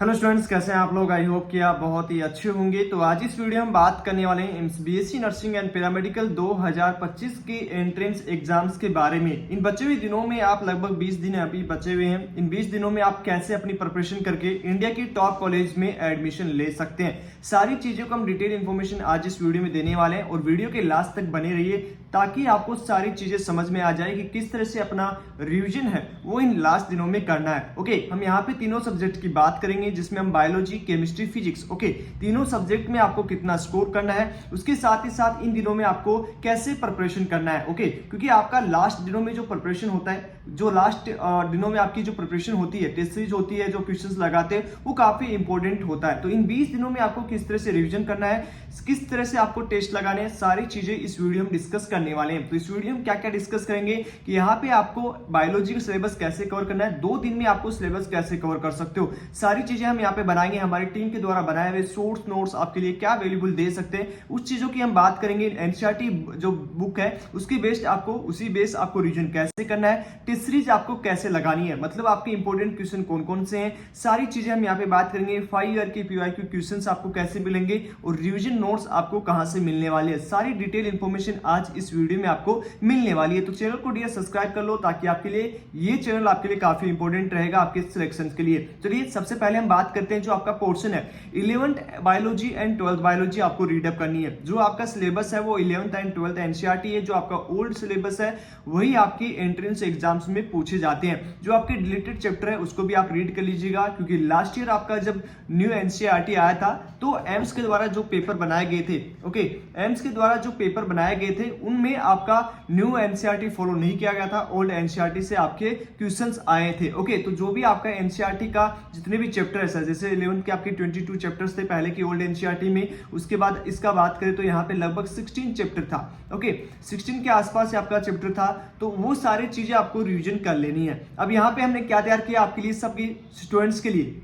Hello students, कैसे हैं आप लोग। आई होप कि आप बहुत ही अच्छे होंगे। तो आज इस वीडियो में हम बात करने वाले हैं बीएससी नर्सिंग एंड पैरामेडिकल 2025 के एंट्रेंस एग्जाम्स के बारे में। इन बचे हुए दिनों में आप लगभग 20 दिन अभी बचे हुए हैं। इन 20 दिनों में आप कैसे अपनी प्रिपरेशन करके इंडिया के टॉप कॉलेज में एडमिशन ले सकते हैं, सारी चीजों को हम डिटेल इन्फॉर्मेशन आज इस वीडियो में देने वाले हैं। और वीडियो के लास्ट तक बने रहिए ताकि आपको सारी चीजें समझ में आ जाए कि किस तरह से अपना रिविजन है वो इन लास्ट दिनों में करना है। ओके, हम यहाँ पे तीनों सब्जेक्ट की बात करेंगे जिसमें हम बायोलॉजी, केमिस्ट्री, फिजिक्स, ओके, तीनों सब्जेक्ट में आपको कितना स्कोर करना है, उसके साथ ही साथ इन दिनों में आपको कैसे प्रिपरेशन करना है। ओके, क्योंकि आपका लास्ट दिनों में जो प्रिपरेशन होता है, जो लास्ट दिनों में आपकी जो प्रिपरेशन होती है, टेस्ट सीरीज होती है, जो क्वेश्चंस लगाते हैं, वो काफी इंपॉर्टेंट होता है। तो इन 20 दिनों में आपको किस तरह से रिवीजन करना है, किस तरह से आपको टेस्ट लगाने हैं, सारी चीजें इस वीडियो में डिस्कस करने वाले हैं। तो इस वीडियो में क्या क्या डिस्कस करेंगे कि यहाँ पे आपको बायोलॉजी का सिलेबस कैसे कवर करना है, 2 दिन में आपको सिलेबस कैसे कवर कर सकते हो, सारी चीजें हम यहाँ पे बनाएंगे। हमारी टीम के द्वारा बनाए हुए सोर्स नोट्स आपके लिए क्या अवेलेबल दे सकते हैं, उस चीजों की हम बात करेंगे। एनसीईआरटी जो बुक है उसकी बेस्ड आपको उसी बेस आपको रिवीजन कैसे करना है, टेस्ट सीरीज आपको कैसे लगानी है, मतलब आपके इंपॉर्टेंट क्वेश्चन कौन कौन से हैं, सारी चीजें हम यहाँ पे बात करेंगे। 5 ईयर के पीवाईक्यू क्वेश्चंस आपको कैसे मिलेंगे और रिवीजन नोट्स आपको कहां से मिलने वाले हैं, सारी डिटेल इंफॉर्मेशन आज इस वीडियो में आपको मिलने वाली है। तो चैनल को डियर सब्सक्राइब कर लो ताकि आपके लिए ये चैनल आपके लिए काफी इंपॉर्टेंट रहेगा आपके सिलेक्शन के लिए। चलिए सबसे पहले हम बात करते हैं जो आपका पोर्शन है 11th biology and 12th biology आपको रीडअप करनी है। जो आपका सिलेबस है वो 11th एंड 12th एनसीईआरटी है, जो आपका ओल्ड सिलेबस है वही आपकी एंट्रेंस एग्जाम्स में पूछे जाते हैं। जो आपके डिलीटेड चैप्टर है उसको भी आप रीड कर लीजिएगा, क्योंकि लास्ट ईयर आपका जब न्यू एनसीईआरटी आया था तो एम्स के द्वारा जो पेपर बनाए गए थे, ओके, एम्स के द्वारा जो पेपर बनाए गए थे उनमें आपका न्यू एनसीईआरटी फॉलो नहीं किया गया था, ओल्ड एनसीईआरटी से आपके क्वेश्चंस आए थे। ओके, तो जो भी आपका एनसीईआरटी का जितने भी चैप्टर है, जैसे 11th के आपके 22 चैप्टर्स थे पहले की ओल्ड एनसीईआरटी में, उसके बाद इसका बात करें तो यहाँ पे लगभग 16 चैप्टर था। ओके, 16 के आसपास आपका चैप्टर था, तो वो सारी चीजें आपको रिवीजन कर लेनी है। अब यहाँ पे हमने क्या तैयार किया आपके लिए, सबके स्टूडेंट्स के लिए,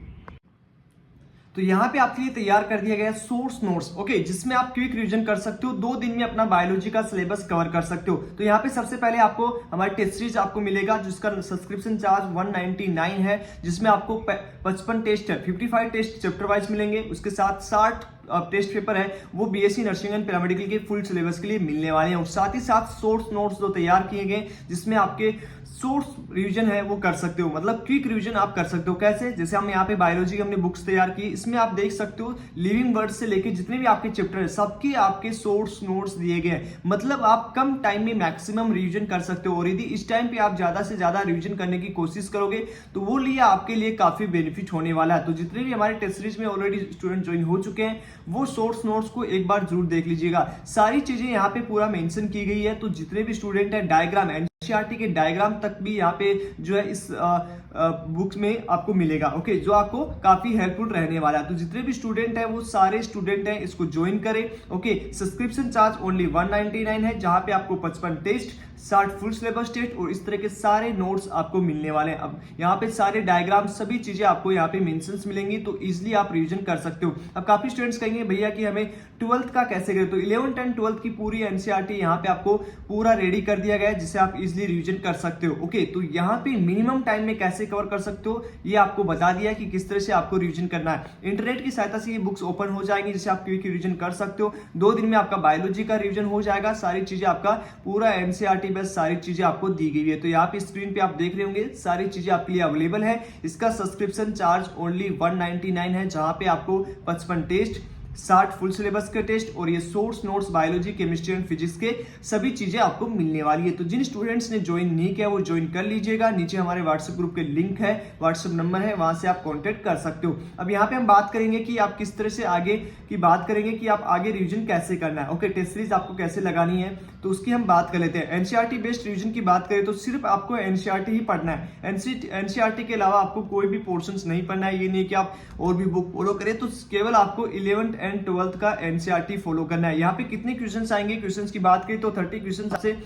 तो यहाँ पे आपके लिए तैयार कर दिया गया सोर्स नोट्स, ओके, जिसमें आप क्विक रिवीजन कर सकते हो, 2 दिन में अपना बायोलॉजी का सिलेबस कवर कर सकते हो। तो यहाँ पे सबसे पहले आपको हमारी टेस्ट सीरीज आपको मिलेगा जिसका सब्सक्रिप्शन चार्ज 199 है, जिसमें आपको 55 टेस्ट है, 55 टेस्ट चैप्टर वाइज मिलेंगे, उसके साथ 60 टेस्ट पेपर है वो बीएससी नर्सिंग एंड पैरामेडिकल के फुल सिलेबस के लिए मिलने वाले हैं। और साथ ही साथ सोर्स नोट्स जो तैयार किए गए जिसमें आपके सोर्स रिवीजन है वो कर सकते हो, मतलब क्विक रिवीजन आप कर सकते हो। कैसे, जैसे हम यहाँ पे बायोलॉजी की हमने बुक्स तैयार की, इसमें आप देख सकते हो लिविंग वर्ड से लेके जितने भी आपके चैप्टर है सबके आपके सोर्स नोट्स दिए गए हैं, मतलब आप कम टाइम में मैक्सिमम रिवीजन कर सकते हो। और यदि इस टाइम पे आप ज्यादा से ज्यादा रिवीजन करने की कोशिश करोगे तो वो लिए आपके लिए काफी बेनिफिट होने वाला है। तो जितने भी हमारे टेस्ट सीरीज में ऑलरेडी स्टूडेंट ज्वाइन हो चुके हैं वो सोर्स नोट्स को एक बार जरूर देख लीजिएगा। सारी चीजें यहाँ पे पूरा मेंशन की गई है, तो जितने भी स्टूडेंट है डायग्राम, एनसीईआरटी के डायग्राम तक भी यहाँ पे जो है इस बुक्स में आपको मिलेगा, ओके, जो आपको काफी हेल्पफुल रहने वाला है। तो जितने भी स्टूडेंट है वो सारे स्टूडेंट है इसको ज्वाइन करें। ओके, सब्सक्रिप्शन चार्ज ओनली 199 है, जहां पे आपको 55 टेस्ट, 60 फुल सिलेबस टेस्ट और इस तरह के सारे नोट्स आपको मिलने वाले हैं। अब यहाँ पे सारे डायग्राम सभी चीजें आपको यहाँ पे मेंशंस मिलेंगी, तो इजीली आप रिवीजन कर सकते हो। अब काफी स्टूडेंट्स कहेंगे भैया कि हमें 12th का कैसे करें, तो 11th एंड 12th की पूरी एनसीईआरटी यहाँ पे आपको पूरा रेडी कर दिया गया है जिसे आप इजीली रिवीजन कर सकते हो। ओके, तो यहाँ पे मिनिमम टाइम में कैसे कवर कर सकते हो ये आपको बता दिया कि किस तरह से आपको रिवीजन करना है। इंटरनेट की सहायता से ये बुक्स ओपन हो जाएंगी जिसे आप क्विक रिवीजन कर सकते हो। 2 दिन में आपका बायोलॉजी का रिवीजन हो जाएगा, सारी चीजें आपका पूरा एनसीईआरटी बेस्ड सारी चीजें आपको दी गई है। तो यहाँ पे स्क्रीन पे आप देख रहे होंगे सारी चीजें आपके लिए अवेलेबल है। इसका सब्सक्रिप्शन चार्ज ओनली 199 है, जहां पे आपको 55 टेस्ट, 60 फुल सिलेबस के टेस्ट और ये source notes biology, chemistry and physics के सभी चीजें आपको मिलने वाली है। तो जिन स्टूडेंट्स ने ज्वाइन नहीं किया वो ज्वाइन कर लीजिएगा, नीचे हमारे व्हाट्सएप ग्रुप के लिंक है, व्हाट्सएप नंबर है, वहां से आप कांटेक्ट कर सकते हो। अब यहाँ पे हम बात करेंगे कि आप किस तरह से आगे की बात करेंगे कि आप आगे रिवीजन कैसे करना है। ओके, टेस्ट सीरीज आपको कैसे लगानी है तो उसकी हम बात कर लेते हैं। एनसीईआरटी बेस्ड रिवीजन की बात करें तो सिर्फ आपको एनसीईआरटी ही पढ़ना है, एनसीईआरटी के अलावा आपको कोई भी पोर्शंस नहीं पढ़ना है। ये नहीं कि आप और भी बुक फॉलो करें, तो केवल आपको 11th एंड 12th का एनसीईआरटी फॉलो करना है। यहाँ पे कितने क्वेश्चंस आएंगे, क्वेश्चंस की बात करें तो 30 क्वेश्चन से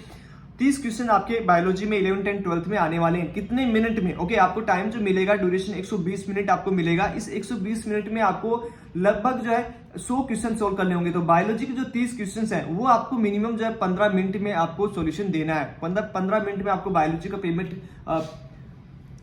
30 क्वेश्चन आपके बायोलॉजी में 11th एंड 12th में आने वाले हैं। कितने मिनट में, ओके, आपको टाइम जो मिलेगा ड्यूरेशन 120 मिनट आपको मिलेगा। इस 120 मिनट में आपको लगभग जो है 100 क्वेश्चन सोल्व करने होंगे। तो बायोलॉजी के जो 30 क्वेश्चन हैं वो आपको मिनिमम जो है 15 मिनट में आपको सॉल्यूशन देना है। 15 मिनट में आपको बायोलॉजी का पेमेंट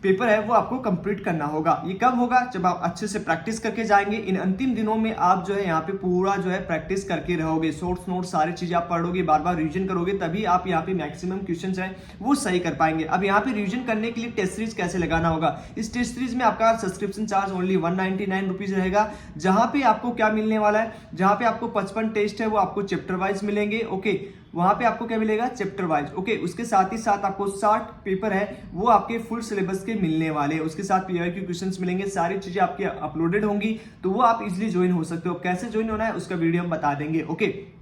पेपर है वो आपको कंप्लीट करना होगा। ये कब होगा? जब आप अच्छे से प्रैक्टिस करके जाएंगे। इन अंतिम दिनों में आप जो है यहाँ पे पूरा जो है प्रैक्टिस करके रहोगे, सोर्स नोट सारी चीजें आप पढ़ोगे, बार बार रिवीजन करोगे, तभी आप यहाँ पे मैक्सिमम क्वेश्चंस हैं वो सही कर पाएंगे। अब यहाँ पे रिवीजन करने के लिए टेस्ट सीरीज कैसे लगाना होगा? इस टेस्ट सीरीज में आपका सब्सक्रिप्शन चार्ज ओनली 199 रुपीज रहेगा, जहां पे आपको क्या मिलने वाला है, जहां पे आपको 55 टेस्ट है वो आपको चैप्टर वाइज मिलेंगे। ओके, वहां पे आपको क्या मिलेगा? Chapter wise. ओके, उसके साथ ही साथ आपको 60 पेपर है वो आपके फुल सिलेबस के मिलने वाले हैं। उसके साथ पीआईक्यू क्वेश्चंस मिलेंगे, सारी चीजें आपकी अपलोडेड होंगी, तो वो आप इजीली ज्वाइन हो सकते हो। कैसे ज्वाइन होना है उसका वीडियो हम बता देंगे। ओके,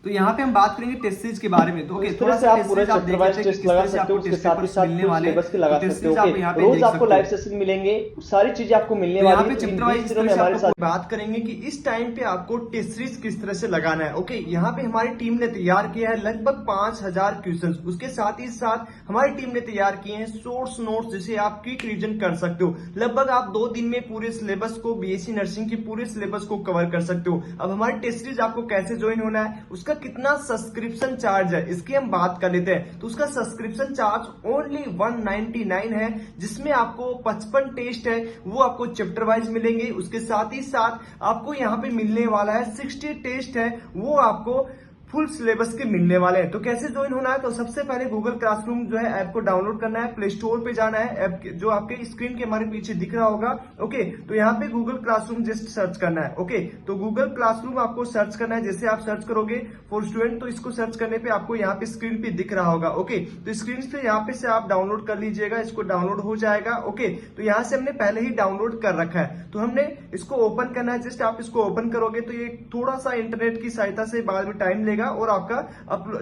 तो यहाँ पे हम बात करेंगे टेस्ट सीरीज के बारे में। तो ओके, थोड़ा सा टेस्ट सीरीज आप देख लेते हैं कि किस तरह से आपको टेस्ट पेपर्स मिलने वाले हैं। टेस्ट सीरीज आप यहाँ पे रोज आपको लाइव सेशन मिलेंगे, सारी चीजें आपको मिलने वाली हैं। यहाँ पे चैप्टर वाइज हमारे साथ बात करेंगे कि इस टाइम पे आपको टेस्ट सीरीज किस तरह से लगाना है। ओके, यहाँ पे हमारी टीम ने तैयार किया है लगभग 5000 क्वेश्चन। उसके साथ ही साथ हमारी टीम ने तैयार किए हैं सोर्स नोट्स, जिसे आप क्विक रिवीजन कर सकते हो। लगभग आप 2 दिन में पूरे सिलेबस को, बीएससी नर्सिंग की पूरे सिलेबस को कवर कर सकते हो। अब हमारी टेस्ट सीरीज आपको कैसे ज्वाइन होना है, उसका कितना सब्सक्रिप्शन चार्ज है, इसकी हम बात कर लेते हैं। तो उसका सब्सक्रिप्शन चार्ज ओनली 199 है, जिसमें आपको 55 टेस्ट है वो आपको चैप्टर वाइज मिलेंगे। उसके साथ ही साथ आपको यहाँ पे मिलने वाला है 60 टेस्ट है वो आपको फुल सिलेबस के मिलने वाले हैं। तो कैसे ज्वाइन होना है? तो सबसे पहले गूगल क्लासरूम जो है ऐप को डाउनलोड करना है, प्ले स्टोर पे जाना है, ऐप जो आपके स्क्रीन के हमारे पीछे दिख रहा होगा। ओके, तो यहाँ पे गूगल क्लासरूम जस्ट सर्च करना है। ओके, तो गूगल क्लासरूम आपको सर्च करना है। जैसे आप सर्च करोगे फॉर स्टूडेंट, तो इसको सर्च करने पे आपको यहाँ पे स्क्रीन पे दिख रहा होगा। ओके, तो स्क्रीन पे यहाँ पे से आप डाउनलोड कर लीजिएगा, इसको डाउनलोड हो जाएगा। ओके, तो यहाँ से हमने पहले ही डाउनलोड कर रखा है, तो हमने इसको ओपन करना है। जस्ट आप इसको ओपन करोगे तो ये थोड़ा सा इंटरनेट की सहायता से बाद में टाइम लेगा और आपका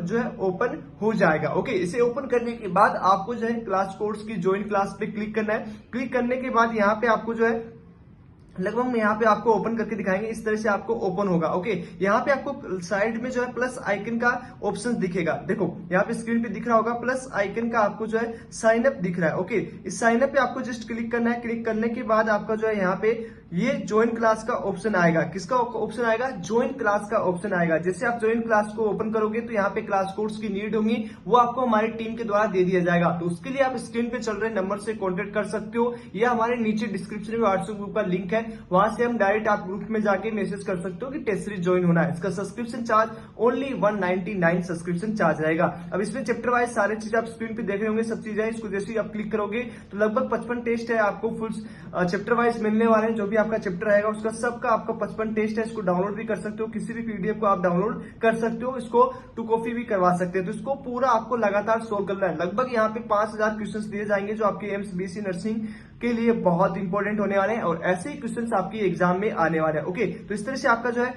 जो है ओपन हो जाएगा। ओके, इसे ओपन करने के बाद आपको जो है क्लास कोर्स की ज्वाइन क्लास पे क्लिक करना है। क्लिक करने के बाद यहाँ पे आपको जो है लगभग यहाँ पे आपको ओपन करके दिखाएंगे, इस तरह से आपको ओपन होगा। ओके, यहाँ पे आपको साइड में जो है प्लस आइकन का ऑप्शन दिखेगा। देखो यहाँ पे स्क्रीन पे दिख रहा होगा प्लस आइकन का, आपको जो है साइन अप दिख रहा है। ओके, इस साइन अप पे आपको जस्ट क्लिक करना है। क्लिक करने के बाद आपका जो है यहाँ पे ये ज्वाइन क्लास का ऑप्शन आएगा। किसका ऑप्शन आएगा? ज्वाइन क्लास का ऑप्शन आएगा। जैसे आप ज्वाइन क्लास को ओपन करोगे तो यहाँ पे क्लास कोर्स की नीड होगी, वो आपको हमारी टीम के द्वारा दे दिया जाएगा। तो उसके लिए आप स्क्रीन पे चल रहे नंबर से कॉन्टेक्ट कर सकते हो, या हमारे नीचे डिस्क्रिप्शन में व्हाट्सएप ग्रुप का लिंक है, वहां से हम डायरेक्ट आप ग्रुप में जाके मैसेज कर सकते हो कि टेस्ट सीरीज ज्वाइन होना है। इसका subscription charge only 199 subscription charge रहेगा। अब इसमें चैप्टर वाइज सारी चीजें आप स्क्रीन पे देख रहे होंगे, सब चीजें। इसको जैसे ही आप क्लिक करोगे तो लगभग 55 टेस्ट है आपको फुल चैप्टर वाइज मिलने वाले हैं। जो भी आपका चैप्टर रहेगा उसका सबका आपका 55 टेस्ट है। इसको डाउनलोड भी कर सकते हो, किसी भी पीडीएफ को आप डाउनलोड कर सकते हो, इसको टू कॉपी भी करवा सकते हैं। तो इसको पूरा आपको लगातार सोल्व करना है। लगभग यहाँ पे 5000 क्वेश्चन दिए जाएंगे जो आपके एम्स बीएससी नर्सिंग के लिए बहुत इंपॉर्टेंट होने वाले हैं, और ऐसे ही क्वेश्चंस आपकी एग्जाम में आने वाले हैं। ओके, तो इस तरह से आपका जो है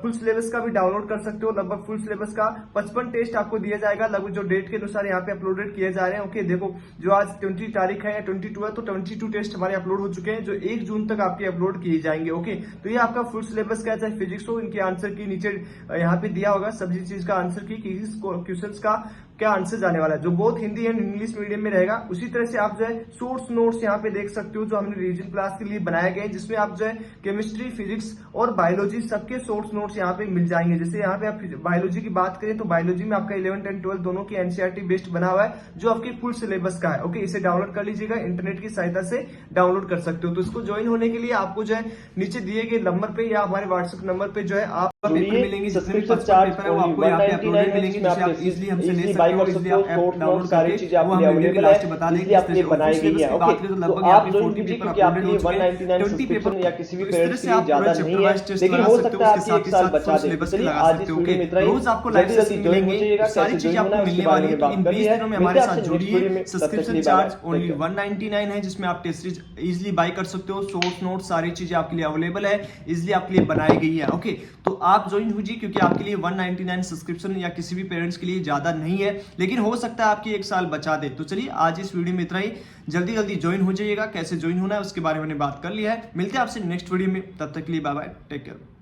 फुल सिलेबस का भी डाउनलोड कर सकते हो। लगभग फुल सिलेबस का 55 टेस्ट आपको दिया जाएगा, लगभग जो डेट के अनुसार यहाँ पे अपलोडेड किए जा रहे हैं। ओके, देखो जो आज 20 तारीख है या 22 है, तो 22 टेस्ट हमारे अपलोड हो चुके हैं, जो 1 जून तक आपके अपलोड किए जाएंगे। ओके, तो ये आपका फुल सिलेबस का, चाहे फिजिक्स हो, इनके आंसर की नीचे यहाँ पे दिया होगा सभी चीज का आंसर की, किस क्वेश्चन का क्या आंसर जाने वाला है, जो बहुत हिंदी एंड इंग्लिश मीडियम में रहेगा। उसी तरह से आप जो है सोर्स नोट्स यहाँ पे देख सकते हो, जो हमने रिवीजन क्लास के लिए बनाए गए, जिसमें आप जो है केमिस्ट्री, फिजिक्स और बायोलॉजी सबके सोर्स नोट्स यहाँ पे मिल जाएंगे। जैसे यहाँ पे आप बायोलॉजी की बात करें तो बायोलॉजी में आपका 11th एंड 12th दोनों की एनसीईआरटी बेस्ड बना हुआ है, जो आपके फुल सिलेबस का है। ओके, इसे डाउनलोड कर लीजिएगा, इंटरनेट की सहायता से डाउनलोड कर सकते हो। तो इसको ज्वाइन होने के लिए आपको जो है नीचे दिए गए नंबर पे या हमारे व्हाट्सएप नंबर पे जो है आप पेपर मिलेंगे, सब्सक्रिप्शन चार्ज पेपर है वो आपको यहाँ पे अपलोडेड मिलेंगे, जिसे आप इजीली हमसे ले सकते हो। इजीली आप ऐप डाउनलोड सारी चीजें आपके लिए अवेलेबल है, बता दें कि आपके बनाई गई है। ओके, तो आप ज्वाइन कीजिए, क्योंकि आपके लिए 199 सब्सक्रिप्शन या किसी भी पेरेंट्स के लिए ज्यादा नहीं है, लेकिन हो सकता है आपकी 1 साल बचा दे। चलिए आज इस वीडियो में इतना ही। रोज आपको लाइव सेशन मिलेंगे, सारी चीजें आपको मिलने वाली है। तो इन 20 दिनों में हमारे साथ जुड़िए। सब्सक्रिप्शन चार्ज ओनली 199 है, जिसमें आप टेस्ट सीरीज इजीली बाय कर सकते हो। सोर्स नोट सारी चीजें आपके लिए अवेलेबल है, इजीली आपके लिए बनाई गई है। ओके, तो आप ज्वाइन होइए, क्योंकि आपके लिए 199 सब्सक्रिप्शन या किसी भी पेरेंट्स के लिए ज्यादा नहीं है, लेकिन हो सकता है आपकी 1 साल बचा दे। तो चलिए आज इस वीडियो में इतना ही। जल्दी ज्वाइन हो जाइएगा। कैसे ज्वाइन होना है उसके बारे में बात कर लिया है। मिलते हैं आपसे नेक्स्ट वीडियो में, तब तक के लिए बाय बाय, टेक केयर।